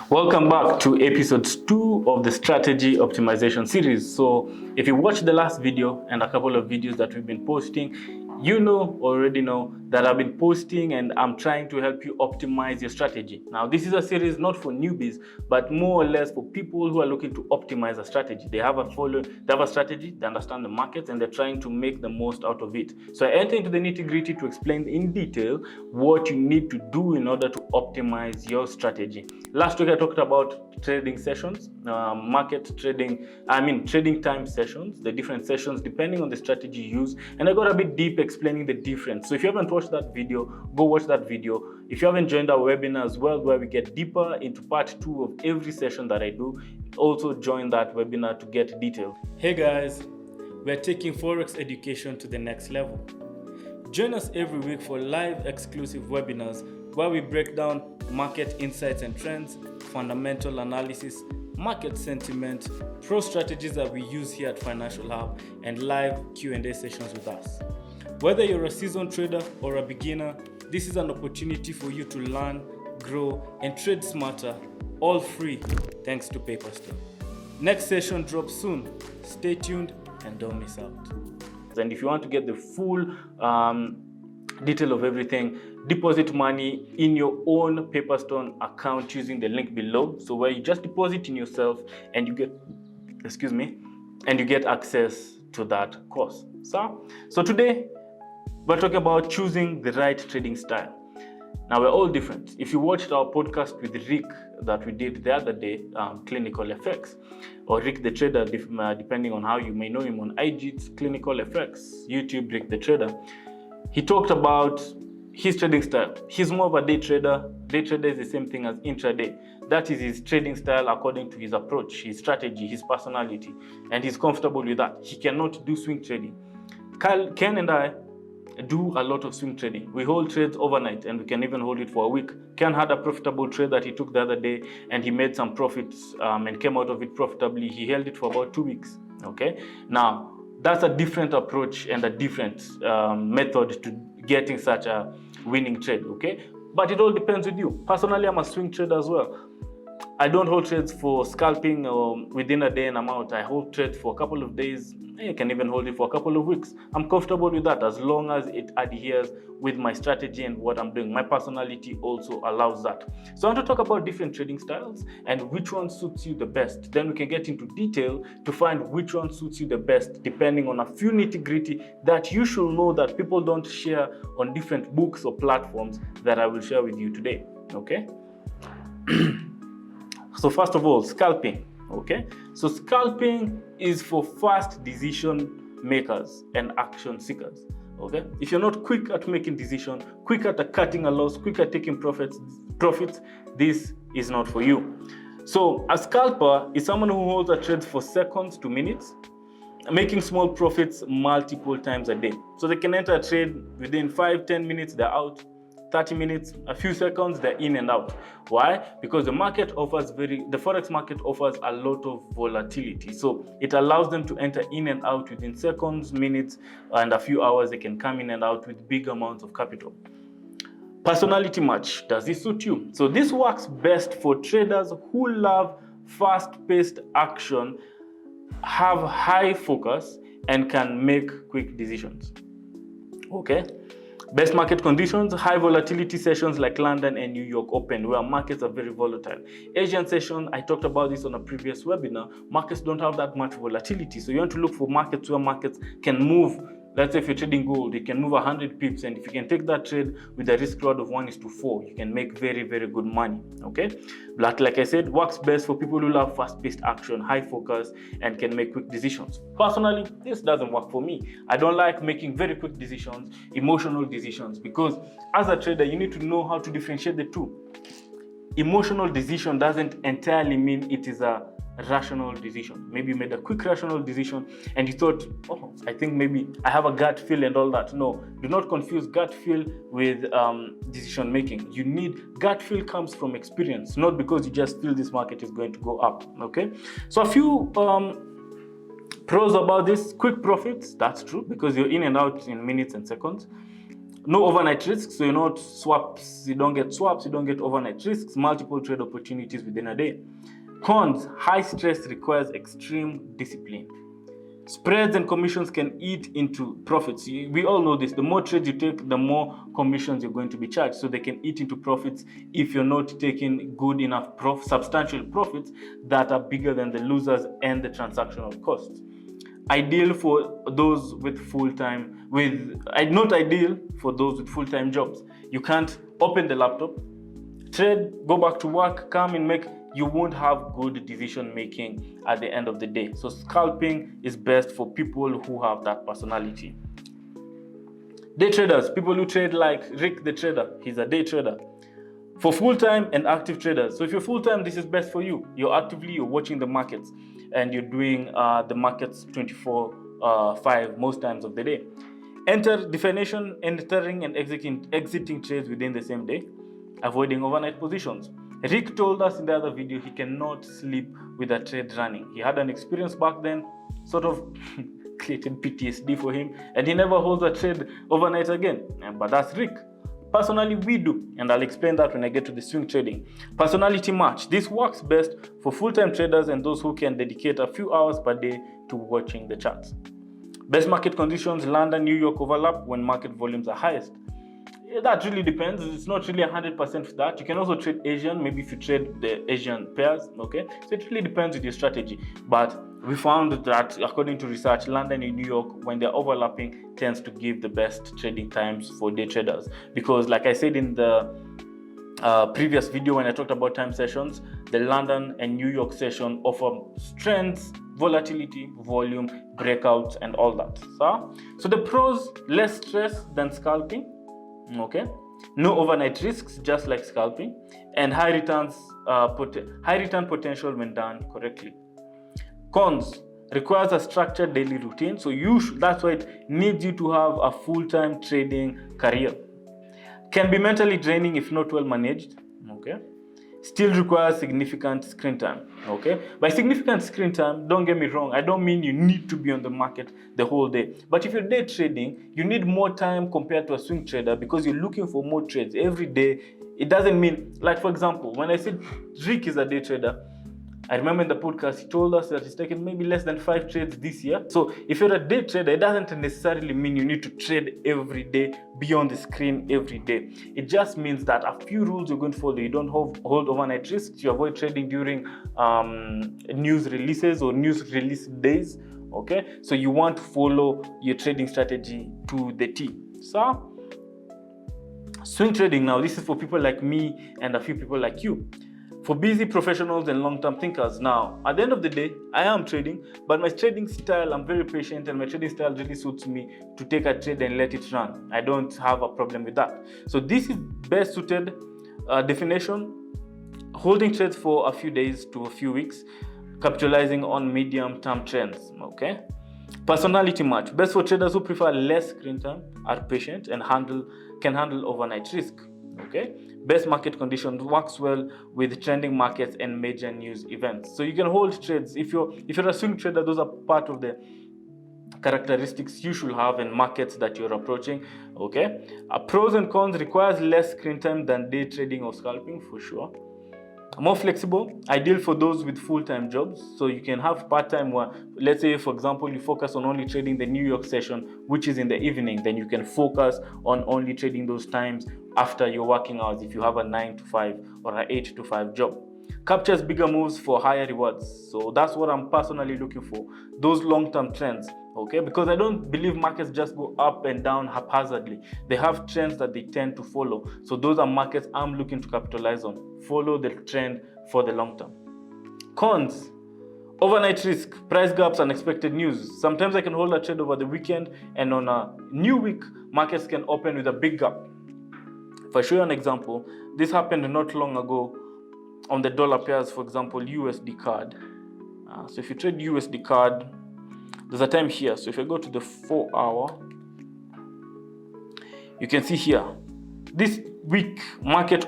Welcome back to episode 2 of the strategy optimization series. So if you watched the last video and a couple of videos that we've been posting, you already know that I've been posting and I'm trying to help you optimize your strategy. Now, this is a series not for newbies, but more or less for people who are looking to optimize a strategy. They have a strategy, they understand the market, and they're trying to make the most out of it. So I enter into the nitty-gritty to explain in detail what you need to do in order to optimize your strategy. Last week I talked about trading sessions, trading time sessions, the different sessions depending on the strategy you use, and I got a bit deep explaining the difference. So if you haven't watched that video, go watch that video. If you haven't joined our webinar as well, where we get deeper into part 2 of every session that I do, also join that webinar to get details. Hey guys, we're taking Forex education to the next level. Join us every week for live exclusive webinars where we break down market insights and trends, fundamental analysis, market sentiment, pro strategies that we use here at Financial Hub, and live Q&A sessions with us. Whether you're a seasoned trader or a beginner, this is an opportunity for you to learn, grow, and trade smarter, all free thanks to Pepperstone. Next session drops soon. Stay tuned and don't miss out. And if you want to get the full detail of everything, deposit money in your own Pepperstone account using the link below. So where you just deposit in yourself and you get, and you get access to that course. So today we're talking about choosing the right trading style. Now we're all different. If you watched our podcast with Rick that we did the other day, Clinical FX, or Rick the Trader, depending on how you may know him on IG, it's Clinical FX, YouTube, Rick the Trader. He talked about his trading style. He's more of a day trader. Day trader is the same thing as intraday. That is his trading style according to his approach, his strategy, his personality, and he's comfortable with that. He cannot do swing trading. Ken and I do a lot of swing trading. We hold trades overnight and we can even hold it for a week. Ken had a profitable trade that he took the other day and he made some profits and came out of it profitably. He held it for about 2 weeks. Okay, now that's a different approach and a different method to getting such a winning trade. Okay, but it all depends with you. Personally, I'm a swing trader as well. I don't hold trades for scalping or within a day and I'm out. I hold trades for a couple of days. I can even hold it for a couple of weeks. I'm comfortable with that as long as it adheres with my strategy and what I'm doing. My personality also allows that. So I want to talk about different trading styles and which one suits you the best. Then we can get into detail to find which one suits you the best, depending on a few nitty-gritty that you should know that people don't share on different books or platforms that I will share with you today. Okay? So first of all, scalping. Okay, so scalping is for fast decision makers and action seekers. Okay, if you're not quick at making decisions, quick at cutting a loss, quick at taking profits, this is not for you. So a scalper is someone who holds a trade for seconds to minutes, making small profits multiple times a day. So they can enter a trade within 5-10 minutes, they're out. 30 minutes, a few seconds, they're in and out. Why? Because the Forex market offers a lot of volatility. So it allows them to enter in and out within seconds, minutes, and a few hours. They can come in and out with big amounts of capital. Personality match. Does this suit you? So this works best for traders who love fast-paced action, have high focus, and can make quick decisions. Okay? Best market conditions, high volatility sessions like London and New York Open, where markets are very volatile. Asian session, I talked about this on a previous webinar, markets don't have that much volatility. So you want to look for markets where markets can move. Let's say if you're trading gold, it can move 100 pips, and if you can take that trade with a risk reward of 1:4, you can make very, very good money. Okay, but like I said, works best for people who love fast-paced action, high focus, and can make quick decisions. Personally, this doesn't work for me. I don't like making very quick decisions, emotional decisions, because as a trader, you need to know how to differentiate the two. Emotional decision doesn't entirely mean it is a rational decision. Maybe you made a quick rational decision and you thought, oh, I think maybe I have a gut feel and all that. No, do not confuse gut feel with decision making. You need, gut feel comes from experience, not because you just feel this market is going to go up. Okay, so a few pros about this: quick profits. That's true because you're in and out in minutes and seconds. No overnight risks, so you don't get swaps, you don't get overnight risks, multiple trade opportunities within a day. Cons, high stress requires extreme discipline. Spreads and commissions can eat into profits. We all know this. The more trades you take, the more commissions you're going to be charged. So they can eat into profits if you're not taking good enough substantial profits that are bigger than the losers and the transactional costs. Ideal for those with full-time, not ideal for those with full-time jobs. You can't open the laptop, trade, go back to work, come and you won't have good decision making at the end of the day. So scalping is best for people who have that personality. Day traders, people who trade like Rick the trader, he's a day trader. For full-time and active traders. So if you're full-time, this is best for you. You're watching the markets and you're doing the markets 24/5 most times of the day. Definition, entering and exiting trades within the same day, avoiding overnight positions. Rick told us in the other video he cannot sleep with a trade running. He had an experience back then, sort of created PTSD for him, and he never holds a trade overnight again. But that's Rick. Personally, we do, and I'll explain that when I get to the swing trading. Personality match. This works best for full-time traders and those who can dedicate a few hours per day to watching the charts. Best market conditions, London, New York overlap when market volumes are highest. That really depends. It's not really 100% for that. You can also trade Asian, maybe if you trade the Asian pairs, okay? So it really depends with your strategy. But we found that according to research, London and New York, when they're overlapping, tends to give the best trading times for day traders. Because like I said in the previous video when I talked about time sessions, the London and New York session offer strengths, volatility, volume, breakouts, and all that. So the pros, less stress than scalping. Okay, no overnight risks, just like scalping, and high return potential when done correctly. Cons, requires a structured daily routine, so that's why it needs you to have a full-time trading career. Can be mentally draining if not well managed. Okay, still requires significant screen time. Okay, by significant screen time, don't get me wrong, I don't mean you need to be on the market the whole day, but if you're day trading, you need more time compared to a swing trader because you're looking for more trades every day. It doesn't mean, like for example, when I said Rick is a day trader, I remember in the podcast, he told us that he's taken maybe less than 5 trades this year. So if you're a day trader, it doesn't necessarily mean you need to trade every day, be on the screen every day. It just means that a few rules you're going to follow. You don't hold overnight risks. You avoid trading during news releases or news release days. Okay, so you want to follow your trading strategy to the T. So swing trading now, this is for people like me and a few people like you. For busy professionals and long-term thinkers. Now, at the end of the day, I am trading, but my trading style, I'm very patient, and my trading style really suits me to take a trade and let it run. I don't have a problem with that. So this is best suited definition, holding trades for a few days to a few weeks, capitalizing on medium-term trends, okay? Personality match, best for traders who prefer less screen time, are patient, and can handle overnight risk. Okay, best market conditions, works well with trending markets and major news events. So you can hold trades. If you're a swing trader, those are part of the characteristics you should have in markets that you're approaching. Okay, pros and cons, requires less screen time than day trading or scalping for sure. More flexible, ideal for those with full-time jobs. So you can have part-time where, let's say for example, you focus on only trading the New York session, which is in the evening. Then you can focus on only trading those times after your working hours if you have a 9 to 5 or an 8 to 5 job. Captures bigger moves for higher rewards. So that's what I'm personally looking for, those long-term trends. Okay, because I don't believe markets just go up and down haphazardly. They have trends that they tend to follow. So those are markets I'm looking to capitalize on. Follow the trend for the long term. Cons, overnight risk, price gaps, unexpected news. Sometimes I can hold a trade over the weekend, and on a new week, markets can open with a big gap. If I show you an example, this happened not long ago on the dollar pairs, for example, USD CAD. So if you trade USD CAD, there's a time here. So if I go to the 4 hour, you can see here, this week market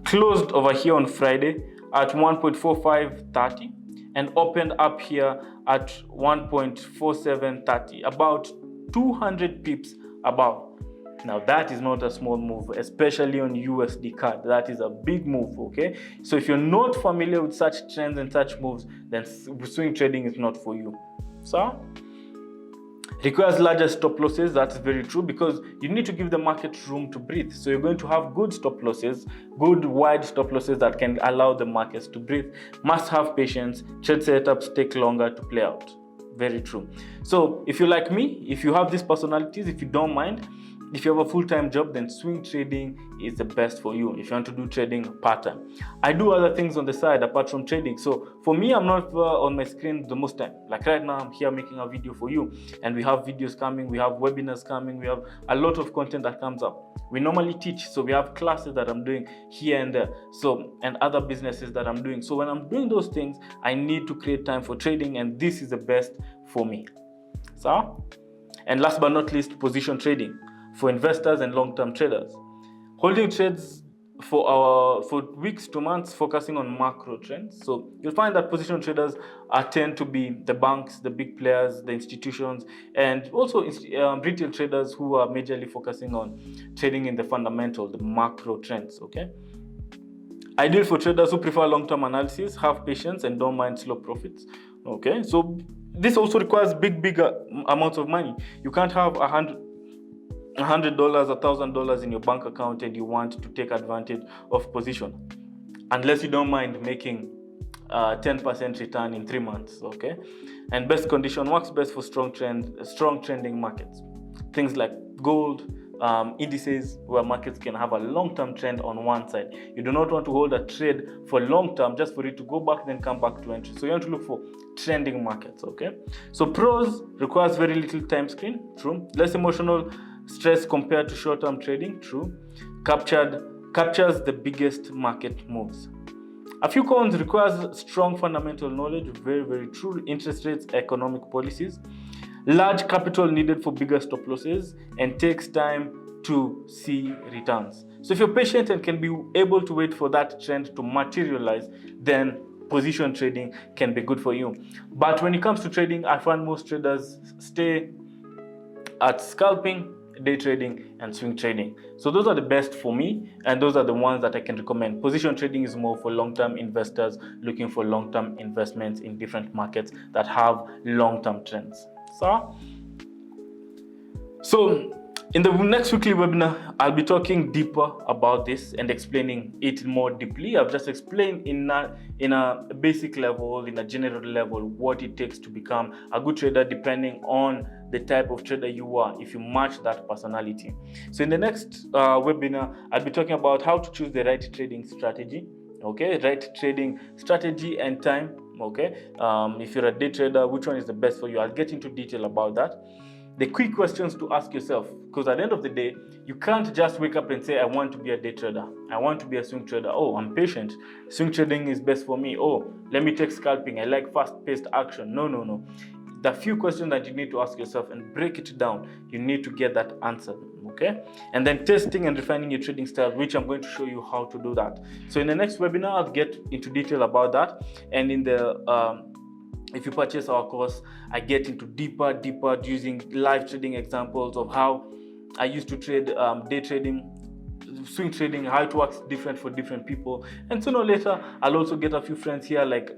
closed over here on Friday at 1.4530 and opened up here at 1.4730, about 200 pips above. Now that is not a small move, especially on USD CAD. That is a big move, okay? So if you're not familiar with such trends and such moves, then swing trading is not for you. So requires larger stop losses. That's very true, because you need to give the market room to breathe. So you're going to have good stop losses, good wide stop losses that can allow the markets to breathe. Must have patience. Trade setups take longer to play out. Very true. So if you're like me, if you have these personalities, if you don't mind, if you have a full-time job, then swing trading is the best for you. If you want to do trading part-time, I do other things on the side apart from trading. So for me, I'm not on my screen the most time. Like right now, I'm here making a video for you, and we have videos coming, we have webinars coming, we have a lot of content that comes up. We normally teach, so we have classes that I'm doing here and there, so, and other businesses that I'm doing. So when I'm doing those things, I need to create time for trading, and this is the best for me. So, and last but not least, position trading for investors and long-term traders. Holding trades for weeks to months, focusing on macro trends. So you'll find that position traders tend to be the banks, the big players, the institutions, and also retail traders who are majorly focusing on trading in the fundamental, the macro trends, okay? Ideal for traders who prefer long-term analysis, have patience, and don't mind slow profits, okay? So this also requires big amounts of money. You can't have $100, $1,000 in your bank account and you want to take advantage of position, unless you don't mind making 10% return in 3 months, okay? And best condition works best for strong trending markets. Things like gold, indices, where markets can have a long-term trend on one side. You do not want to hold a trade for long-term just for it to go back, then come back to entry. So you want to look for trending markets, okay? So pros, requires very little time screen, true. Less emotional stress compared to short-term trading, true. Captures the biggest market moves. A few cons, requires strong fundamental knowledge, very true. Interest rates, economic policies. Large capital needed for bigger stop losses, and takes time to see returns. So if you're patient and can be able to wait for that trend to materialize, then position trading can be good for you. But when it comes to trading, I find most traders stay at scalping, day trading, and swing trading. So those are the best for me, and those are the ones that I can recommend. Position trading is more for long-term investors looking for long-term investments in different markets that have long-term trends. So in the next weekly webinar, I'll be talking deeper about this and explaining it more deeply. I've just explained in a basic level, in a general level, what it takes to become a good trader, depending on the type of trader you are, if you match that personality. So in the next webinar, I'll be talking about how to choose the right trading strategy, okay? Right trading strategy and time, okay? If you're a day trader, which one is the best for you? I'll get into detail about that. The quick questions to ask yourself, because at the end of the day, you can't just wake up and say, I want to be a day trader. I want to be a swing trader. Oh, I'm patient. Swing trading is best for me. Oh, let me take scalping. I like fast-paced action. No. The few questions that you need to ask yourself and break it down, you need to get that answer, okay? And then testing and refining your trading style, which I'm going to show you how to do that. So in the next webinar, I'll get into detail about that. And in the if you purchase our course, I get into deeper using live trading examples of how I used to trade day trading, swing trading, how it works different for different people. And sooner or later, I'll also get a few friends here like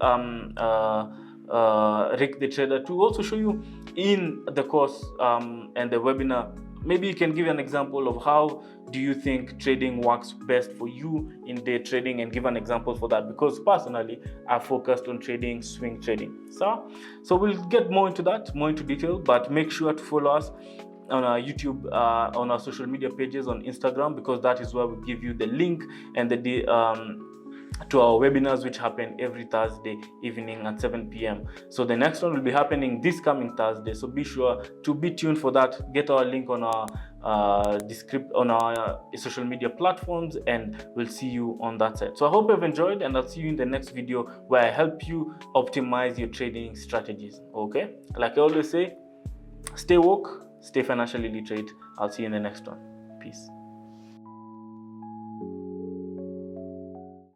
Rick the Trader to also show you in the course and the webinar. Maybe you can give an example of how do you think trading works best for you in day trading, and give an example for that, because personally I focused on trading swing trading. So we'll get more into that, more into detail, but make sure to follow us on our YouTube, on our social media pages, on Instagram, because that is where we give you the link and the to our webinars, which happen every Thursday evening at 7 p.m. So the next one will be happening this coming Thursday. So be sure to be tuned for that. Get our link on our social media platforms, and we'll see you on that side. So I hope you've enjoyed, and I'll see you in the next video where I help you optimize your trading strategies. Okay, like I always say, stay woke, stay financially literate. I'll see you in the next one. Peace.